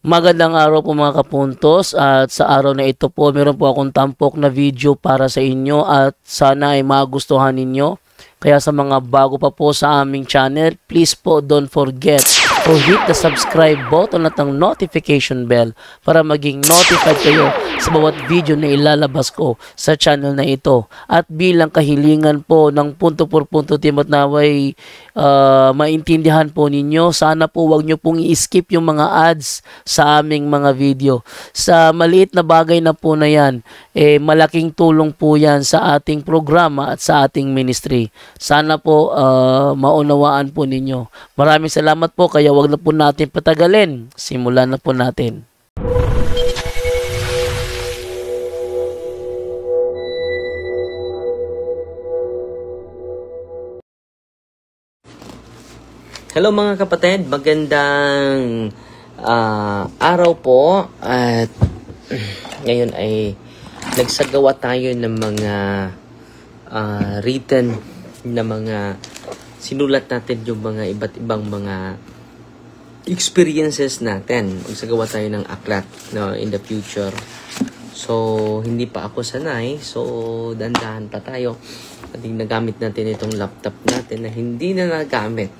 Magandang araw po mga kapuntos, at sa araw na ito po meron po akong tampok na video para sa inyo at sana ay magustuhan ninyo. Kaya sa mga bago pa po sa aming channel, please po don't forget to hit the subscribe button at ang notification bell para maging notified kayo sa bawat video na ilalabas ko sa channel na ito. At bilang kahilingan po ng punto por punto team at naway maintindihan po ninyo, sana po wag nyo pong i-skip yung mga ads sa aming mga video. Sa maliit na bagay na po na yan, malaking tulong po yan sa ating programa at sa ating ministry. Sana po maunawaan po ninyo. Maraming salamat po, kaya wag na po natin patagalin. Simulan na po natin. Hello mga kapatid, magandang araw po at ngayon ay nagsagawa tayo ng mga written na mga sinulat natin yung mga iba't ibang mga experiences natin. Magsagawa tayo ng aklat in the future. So, hindi pa ako sanay. So, dandahan pa tayo. At nagamit natin itong laptop natin na hindi na nagamit.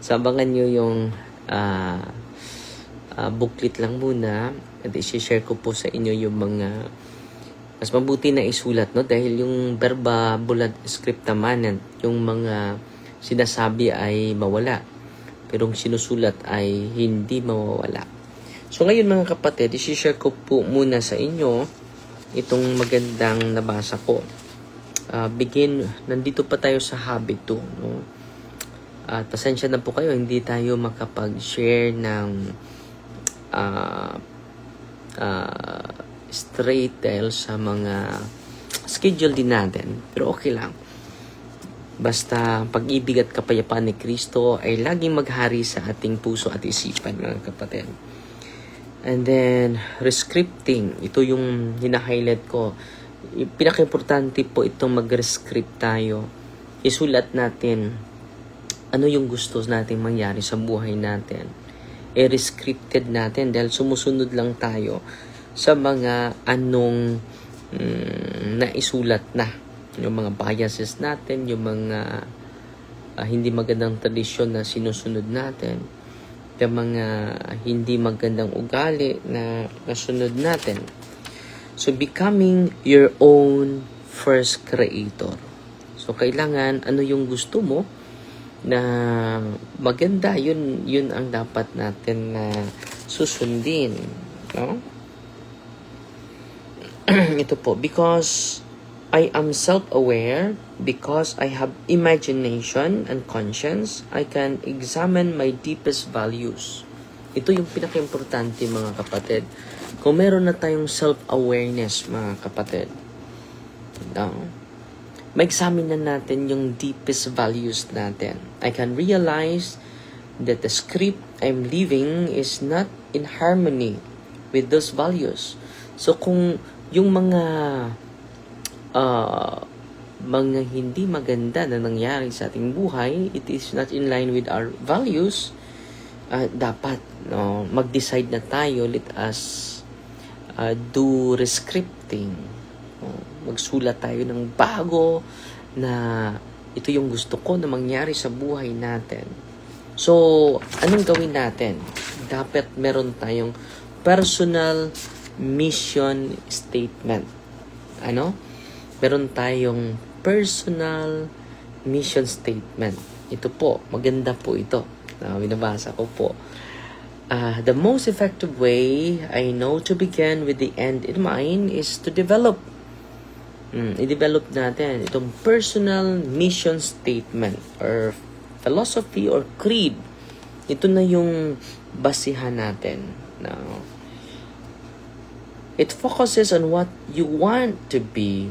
Sabangan nyo yung booklet lang muna. At i-share ko po sa inyo yung mga mas mabuti na isulat, no? Dahil yung verba, bullet, script naman, yung mga sinasabi ay mawala. Pero yung sinusulat ay hindi mawawala. So ngayon mga kapatid, i-share ko po muna sa inyo itong magandang nabasa ko. Nandito pa tayo sa habit 2, no? At pasensya na po kayo, hindi tayo makapag-share ng straight dahil sa mga schedule din natin. Pero okay lang. Basta pag-ibig at kapayapaan ni Kristo ay laging maghari sa ating puso at isipan, mga kapatid. And then, rescripting. Ito yung hina-highlight ko. Pinaka-importante po itong mag-rescript tayo. Isulat natin ano yung gusto nating mangyari sa buhay natin. Rescripted natin dahil sumusunod lang tayo sa mga anong naisulat na. Yung mga biases natin, yung mga hindi magandang tradisyon na sinusunod natin, yung mga hindi magandang ugali na nasunod natin. So, becoming your own first creator. So, kailangan ano yung gusto mo na maganda, yun ang dapat natin na susundin. No? Ito po, because I am self-aware, because I have imagination and conscience, I can examine my deepest values. Ito yung pinaka-importante mga kapatid. Kung meron na tayong self-awareness mga kapatid, ma-examine na natin yung deepest values natin. I can realize that the script I'm living is not in harmony with those values. So kung yung mga hindi maganda na nangyari sa ating buhay, it is not in line with our values, dapat mag-decide na tayo. Let us do rescripting. Magsulat tayo ng bago na ito yung gusto ko na mangyari sa buhay natin. So, anong gawin natin? Dapat meron tayong personal mission statement. Meron tayong personal mission statement. Ito po, maganda po ito. Binabasa ko po. The most effective way I know to begin with the end in mind is to develop. I-develop natin itong personal mission statement or philosophy or creed. Ito na yung basihan natin. Now, it focuses on what you want to be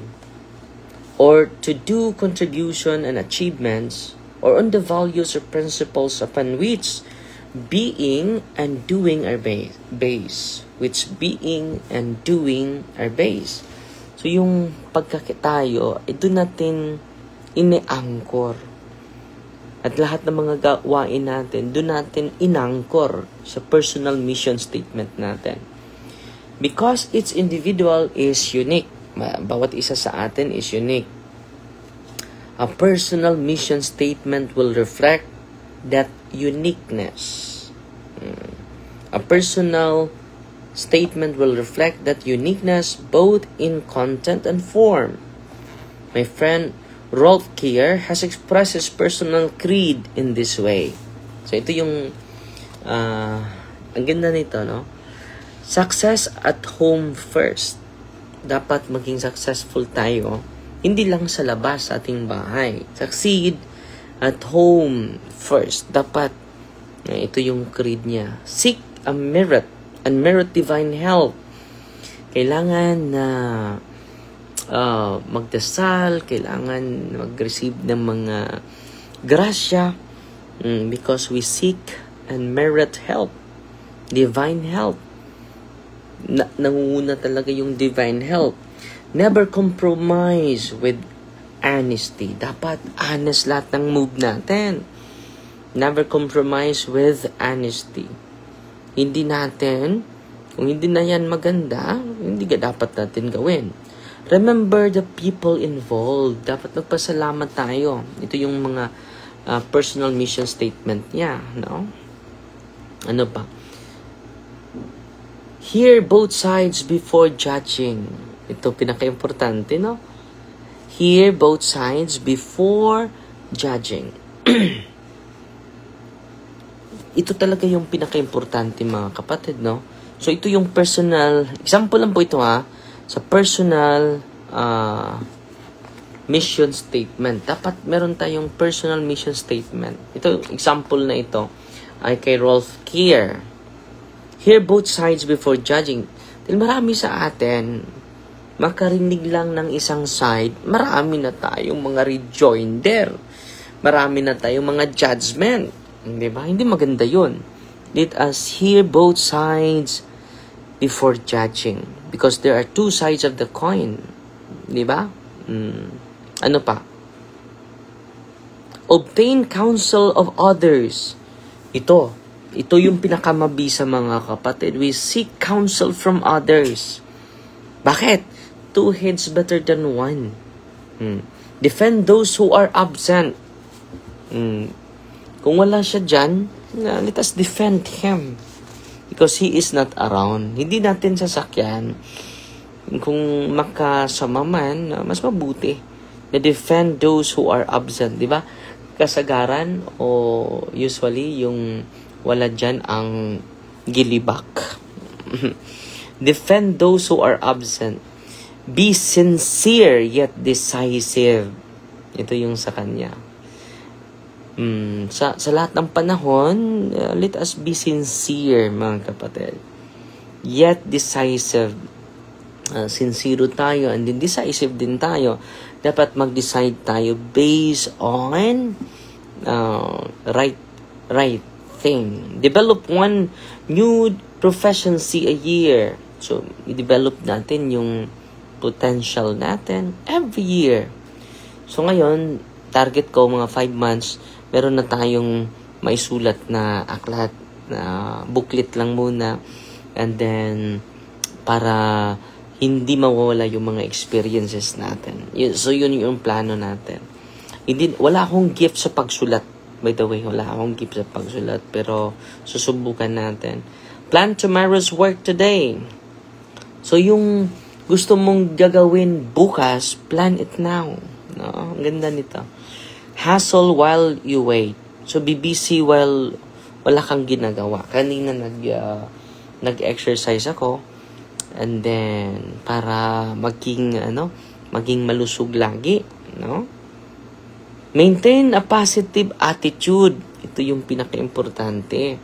or to do contribution and achievements, or on the values or principles upon which being and doing are based. Which being and doing are based. So, yung pagkakitayo, ito natin ini-anchor. At lahat ng mga gawain natin, doon natin inangkor sa personal mission statement natin. Because each individual is unique. Bawat isa sa atin is unique. A personal mission statement will reflect that uniqueness. A personal statement will reflect that uniqueness both in content and form. My friend Rolf Kier has expressed his personal creed in this way. So ito yung ang ganda nito, no? Success at home first. Dapat maging successful tayo, hindi lang sa labas sa ating bahay. Succeed at home first. Dapat, ito yung creed niya. Seek a merit and merit divine help. Kailangan na magdasal, kailangan mag-receive ng mga grasya because we seek and merit help. Divine help. Nangunguna talaga yung divine help. Never compromise with honesty. Dapat honest lahat ng move natin. Never compromise with honesty. Hindi natin, kung hindi na yan maganda, hindi ka dapat natin gawin. Remember the people involved. Dapat magpasalamat tayo. Ito yung mga personal mission statement niya, no? Ano pa? Hear both sides before judging. Ito pinaka-importante, no? Hear both sides before judging. Ito talaga yung pinaka-importante, mga kapatid, no? So, ito yung personal, example lang po ito, sa personal mission statement. Dapat meron tayong personal mission statement. Ito, example na ito ay kay Rolf Kier. Hear both sides before judging. Dahil marami sa atin, makarinig lang ng isang side, marami na tayong mga rejoinder. Marami na tayong mga judgment. Diba? Hindi maganda yun. Let us hear both sides before judging. Because there are two sides of the coin. Diba? Ano pa? Obtain counsel of others. Ito yung pinakamabisa, mga kapatid. We seek counsel from others. Bakit? Two heads better than one. Defend those who are absent. Kung wala siya dyan, let us defend him. Because he is not around. Hindi natin sasakyan. Kung makasama man, mas mabuti. Na defend those who are absent. Diba? Kasagaran o usually yung wala dyan ang gilibak. Defend those who are absent. Be sincere yet decisive. Ito yung sa kanya. Sa lahat ng panahon, let us be sincere, mga kapatid. Yet decisive. Sincere tayo and then decisive din tayo. Dapat mag-decide tayo based on right thing. Develop one new proficiency a year. So, i-develop natin yung potential natin every year. So, ngayon, target ko mga 5 months, meron na tayong maisulat na aklat, na booklet lang muna. And then, para hindi mawawala yung mga experiences natin. So, yun yung plano natin. Wala akong gift sa pagsulat. By the way, wala akong gift sa pagsulat, pero susubukan natin. Plan tomorrow's work today. So, yung gusto mong gagawin bukas, plan it now. No? Ang ganda nito. Hustle while you wait. So, be busy while wala kang ginagawa. Kanina nag-exercise ako. And then, para maging malusog lagi. No? Maintain a positive attitude. Ito yung pinaka-importante.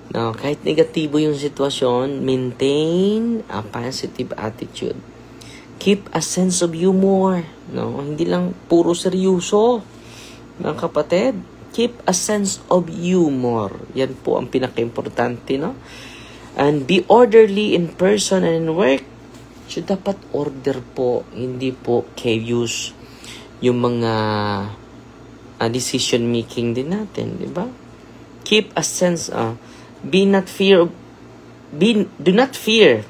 No, kahit negatibo yung sitwasyon, maintain a positive attitude. Keep a sense of humor. No, hindi lang puro seryoso. Mga kapatid, keep a sense of humor. Yan po ang pinaka-importante, no? And be orderly in person and in work. So, dapat order po, hindi po chaos. Yung mga decision making din natin, di ba? Keep a sense, do not fear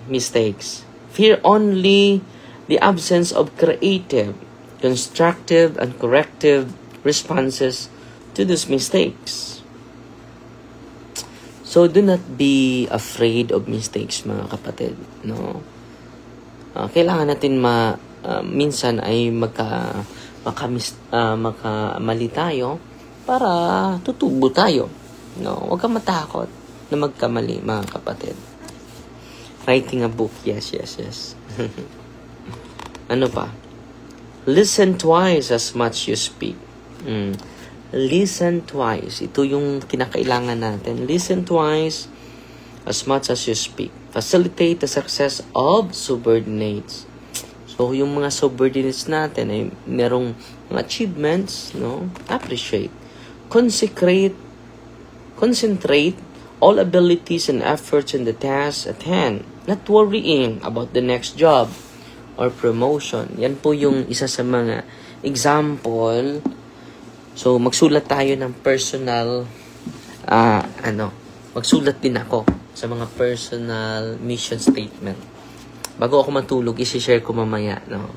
mistakes. Fear only the absence of creative, constructive, and corrective responses to those mistakes. So, do not be afraid of mistakes, mga kapatid. No? Kailangan natin minsan ay makamali tayo para tutubo tayo. No? Huwag kang matakot na magkamali, mga kapatid. Writing a book, yes. Ano pa? Listen twice as much you speak. Listen twice. Ito yung kinakailangan natin. Listen twice as much as you speak. Facilitate the success of subordinates. So, yung mga subordinates natin ay merong mga achievements, no? Appreciate. Concentrate all abilities and efforts in the task at hand. Not worrying about the next job or promotion. Yan po yung isa sa mga example. So, magsulat tayo ng personal, magsulat din ako sa mga personal mission statement. Bago ako matulog, isi-share ko mamaya, no?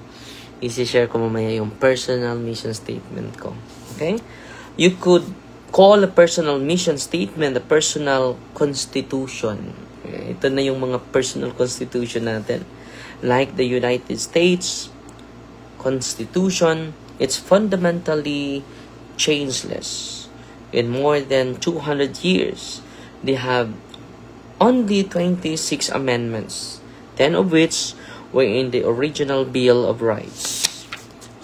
Isi-share ko mamaya yung personal mission statement ko. Okay? You could call a personal mission statement a personal constitution. Okay? Ito na yung mga personal constitution natin. Like the United States Constitution, it's fundamentally changeless. In more than 200 years, they have only 26 amendments, 10 of which were in the original Bill of Rights.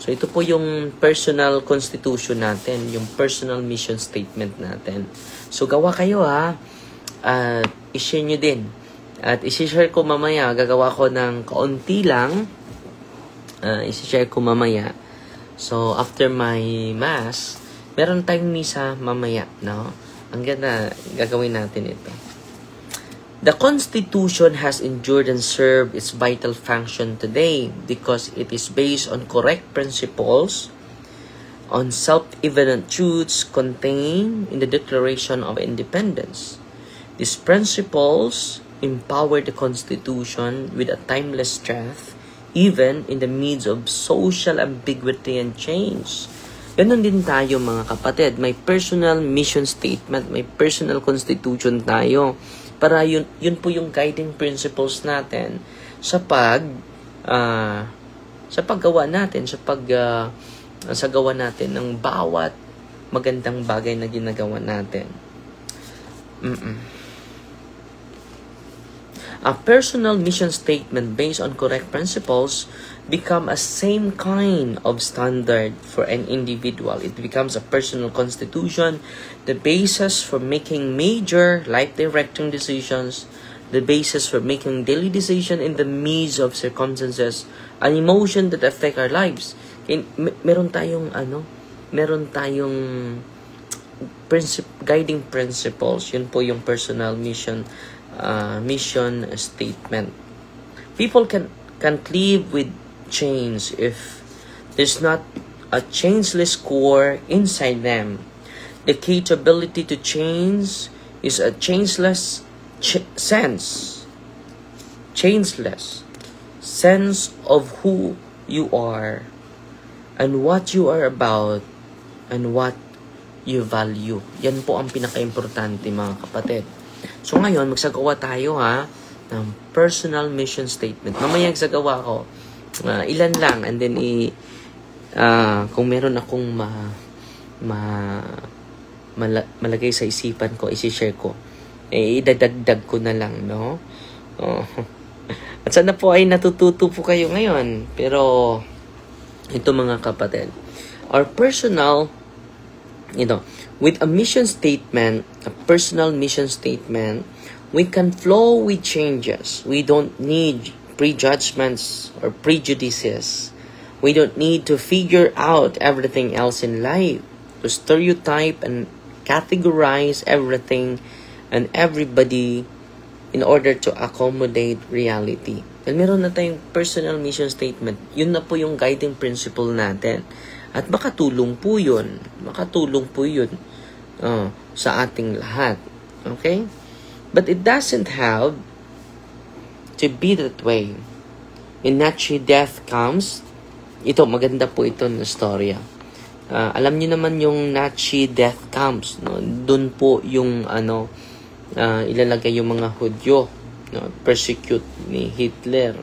So, ito po yung personal constitution natin, yung personal mission statement natin. So, gawa kayo at i-share nyo din. At isi-share ko mamaya, gagawa ko ng kaunti lang, isi-share ko mamaya. So, after my mass, meron tayong misa mamaya, no? Ang ganda, gagawin natin ito. The Constitution has endured and served its vital function today because it is based on correct principles, on self-evident truths contained in the Declaration of Independence. These principles empower the Constitution with a timeless strength even in the midst of social ambiguity and change. Ganun din tayo, mga kapatid. May personal mission statement, may personal constitution tayo. Para yun po yung guiding principles natin sa paggawa natin, sa gawa natin ng bawat magandang bagay na ginagawa natin. A personal mission statement based on correct principles become a same kind of standard for an individual. It becomes a personal constitution, the basis for making major life-directing decisions, the basis for making daily decisions in the midst of circumstances, an emotion that affect our lives. Meron tayong guiding principles. Yun po yung personal mission statement. People can't live with change if there's not a changeless core inside them. The capability to change is a changeless sense of who you are and what you are about and what you value. Yan po ang pinaka-importante, mga kapatid. So ngayon, magsagawa tayo ng personal mission statement. Mamaya magsagawa ko. Ilan lang, and then kung meron akong malagay sa isipan ko, isi-share ko. Idadagdag ko na lang, no? At sana po ay natututo po kayo ngayon. Pero, ito mga kapatid, our personal, with a mission statement, a personal mission statement, we can flow with changes. We don't need prejudgments or prejudices. We don't need to figure out everything else in life, to stereotype and categorize everything and everybody in order to accommodate reality. Dahil meron na tayong personal mission statement, yun na po yung guiding principle natin. At makatulong po yun. Sa ating lahat. Okay? But it doesn't have to be that way. When natural death comes, ito, maganda po ito na storya. Alam niyo naman yung Nazi death camps, no? Doon po yung ilalagay yung mga Hudyo, no? Persecute ni Hitler.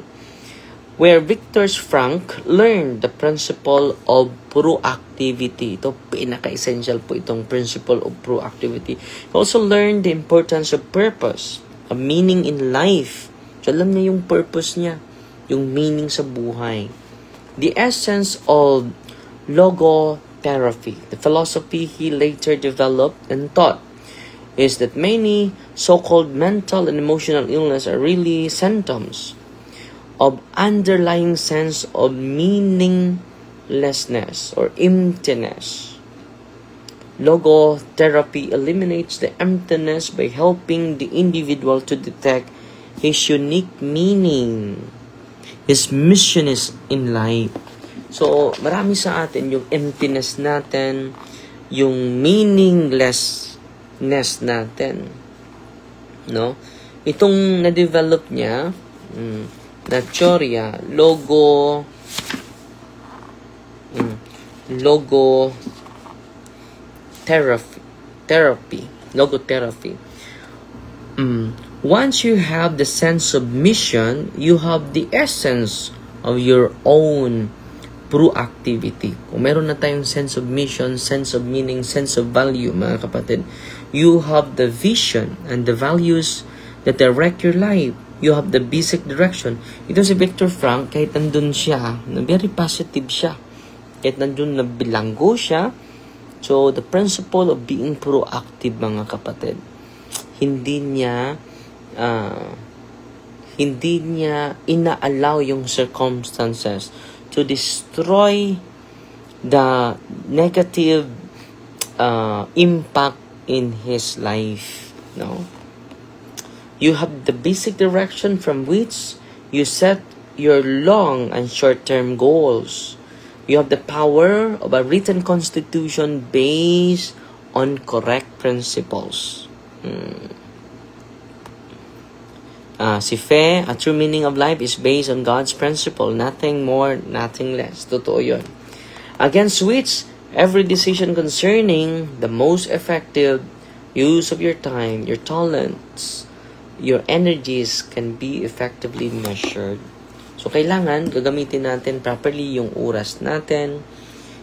Where Viktor Frankl learned the principle of proactivity. Ito, pinaka-essential po itong principle of proactivity. He also learned the importance of purpose, a meaning in life. So, alam niya yung purpose niya, yung meaning sa buhay. The essence of logotherapy, the philosophy he later developed and taught, is that many so-called mental and emotional illness are really symptoms of underlying sense of meaninglessness or emptiness. Logotherapy eliminates the emptiness by helping the individual to detect his unique meaning, his mission is in life. So, marami sa atin yung emptiness natin, yung meaninglessness natin. No? Itong na-develop niya, na teorya, logotherapy. Once you have the sense of mission, you have the essence of your own proactivity. Kung meron na tayong sense of mission, sense of meaning, sense of value, mga kapatid, you have the vision and the values that direct your life. You have the basic direction. Ito si Viktor Frankl, kahit nandun siya, very positive siya. Kahit nandun na bilanggo siya. So, the principle of being proactive, mga kapatid, hindi niya ina-allow yung circumstances to destroy the negative impact in his life. No? You have the basic direction from which you set your long and short-term goals. You have the power of a written constitution based on correct principles. Si Fe, a true meaning of life is based on God's principle, nothing more, nothing less. Totoo yun. Against which, every decision concerning the most effective use of your time, your talents, your energies can be effectively measured. So, kailangan gagamitin natin properly yung oras natin,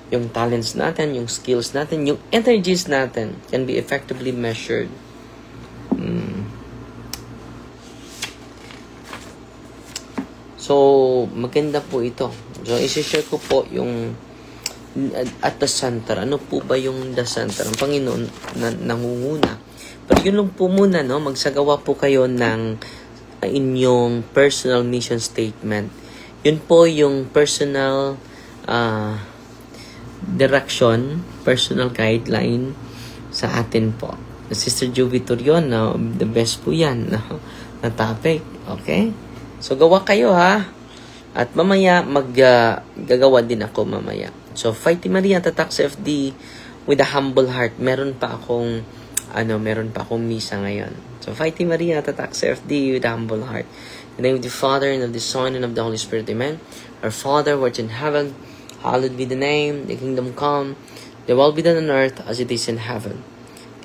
yung talents natin, yung skills natin, yung energies natin can be effectively measured. So, maganda po ito. So, isi-share ko po yung at the center. Ano po ba yung the center? Ang Panginoon nangunguna. Pero yun lang po muna, no? Magsagawa po kayo ng inyong personal mission statement. Yun po yung personal direction, personal guideline sa atin po. Sister Jo Vitorion, no? The best po yan, no? Na topic. Okay? So, gawa kayo, ha? At mamaya, gagawa din ako mamaya. So, Fighting Maria Tatak sa FD with a humble heart. Meron pa akong misa ngayon. So, Fighting Maria Tatak sa FD with a humble heart. In the name of the Father, and of the Son, and of the Holy Spirit. Amen. Our Father, who art in heaven, hallowed be the name, the kingdom come, the will be done on earth as it is in heaven.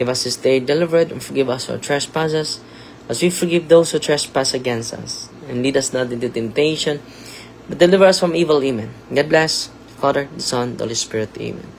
Give us this day delivered, and forgive us our trespasses, as we forgive those who trespass against us. And lead us not into temptation, but deliver us from evil. Amen. God bless. Father, the Son, the Holy Spirit. Amen.